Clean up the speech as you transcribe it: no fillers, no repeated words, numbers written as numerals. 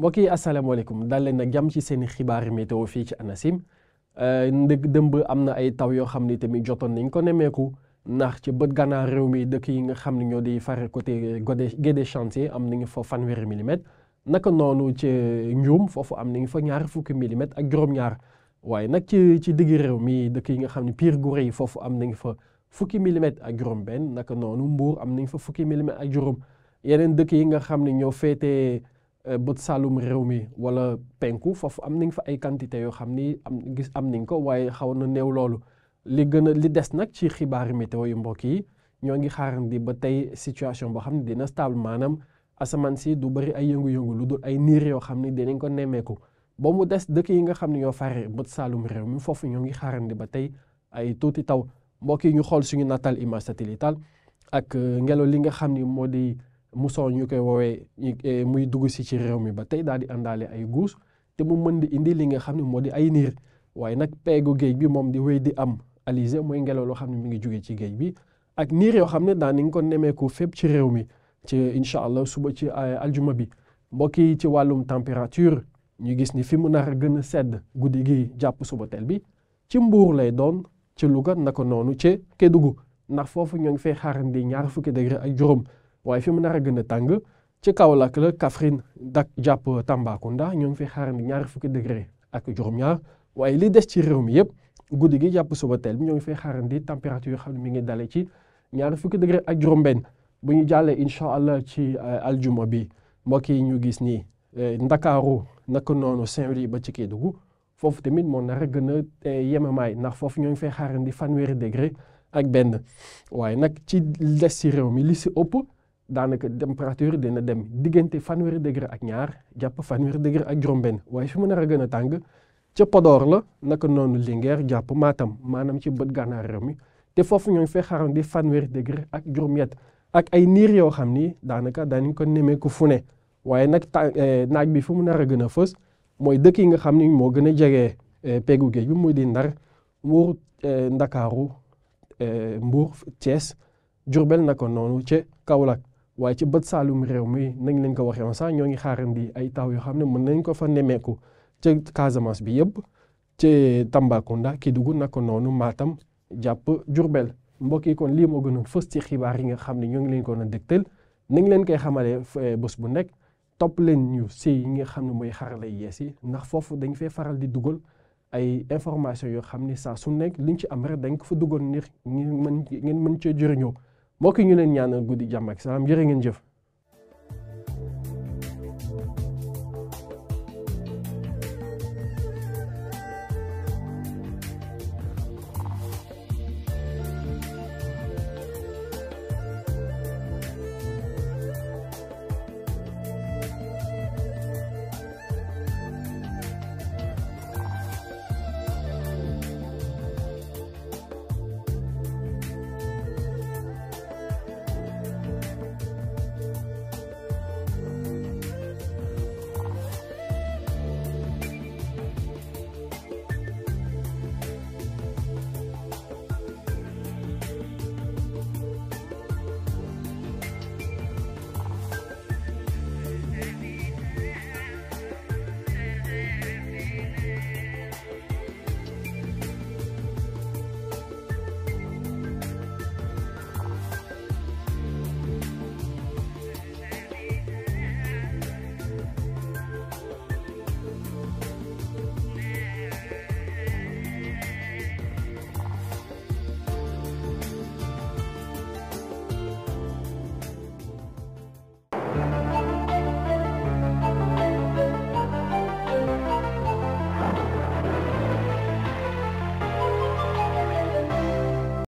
mbokk yi asalaamaaleykum dal leen nag jàmm ci seen xibaari météo fii ci ANACIM dëmb am na ay taw yoo xam ni tamit jotoon nañ ko nemmeeku ndax ci bët gànnaar réew mi dëkk yi nga xam ne ñoo di fare côté Guédé Chantier am nañu fa 100 millimètres naka noonu ci Ndioum foofu am nañu fa 20 millimètres ak juróom-ñaar waaye nag ci digg réew mi dëkk yi nga xam ne Pire Gouray foofu am nañu fa 10 millimètres ak juróom-benn naka noonu Mbour am nañu fa 10 millimètres ak juróom yeneen dëkk yi nga xam ne ñoo féetee bët saalum réew mi wala penku foofu am nañ fa ay quantité yoo xam ni am nañ ko waaye xaw na néew loolu li des nag ci xibaari météo yu mbokk yi ñoo ngi xaarandi ba tey situation boo xam ne dina stable maanaam asamaan si du bëri ay yëngu-yëngu lu dul ay niir yoo xam ni dinañ ko nemmeeku ba mu des dëkk yi nga xam ne ñoo fare bët saalum réew mi foofu ñoo ngi xaarandi ba tey ay tuuti taw mbokk yi ñu xool suñu natal image satellitale ak ngelaw li nga xam ni moo di musoon ñu koy woowee muy dugg si ci réew mi ba tey daal di àndaale ay guus te mu mën di indi li nga xam ne moo di ay niir waaye nag peegu géej bi moom di wéy di am alizé mooy ngelaw loo xam ne mi ngi jóge ci géej bi ak niir yoo xam ne daan nañ ko nemeeku fépp ci réew mi ci incha allah suba ci aljuma bi mbokk yi ci wàllum température ñu gis ni fi mu nar a gën a sedd guddi gi jàpp suba teel bi ci Mbuur lay doon ci Louga naka noonu ci Kédougou ndax foofu ñoo ngi fay xaarandi 20 degré ak juróom waaye fi mu nar a gën a tàng ci Kaolack la Kaffrine dak jàpp Tambacounda ñoo ngi fay xaarandi 20 degré ak juróom-ñaar waaye li des ci réew mi yëpp guddi gi jàpp suba teel bi ñoo ngi fay xaarandi température yoo xam ne mi ngi dale ci 20 degré ak juróom-benn bu ñu jàllee incha allah ci aljuma bi mbokk yi ñu gis ni Ndakaaru naka noonu Saint-Louis ba ci Kédougou foofu tamit moo nar a gën a yemamaay ndax foofu ñoo ngi fay xaarandi 20 degré ak benn waaye nag ci des ci réew mi li si ëpp. daanaka température dina dem diggante 20 degré ak ñaar jàpp 20 degré ak juróom-benn waaye fi mu nar a gën a tàng ca Podor la naka noonu Linguère jàpp Matam maanaam ci bët gànnaar réew mi te foofu ñoo ngi fay xaarandi 20 degré ak juróom-ñett ak ay niir yoo xam ni daanaka daanañ ko nemmeeku fu ne waaye nag naaj bi fi mu nar a gën a fës mooy dëkk yi nga xam ni moo gën a jege peggu géej bi muy di Ndar Mbuur Ndakaaru Mbuur Thiès Diourbel naka noonu ca Kaolack waaye ci bët saalum réew mi nañ leen ko waxee woon sax ñoo ngi xaarandi ay taw yoo xam ne mën nañ ko fa nemmeeku ca Casamance bi yëpp ci Tambacounda Kédougou naka noonu Matam jàpp Diourbel mbokk yi kon lii moo gënoon fës ci xibaar yi nga xam ne ñoo ngi leen ko na dégtal nañ leen koy xamalee bés bu nekk topp leen ñu si yi nga xam ne mooy xarala yees yi ndax foofu dañ fay faral di dugal ay information yoo xam ne saa su nekk liñ ci am rek dañ ko fa dugal ngir ngeen mën cee jëriñoo mbokk yi ñu leen ñaanal guddi jàmm ak salaam jërë ngeen jëf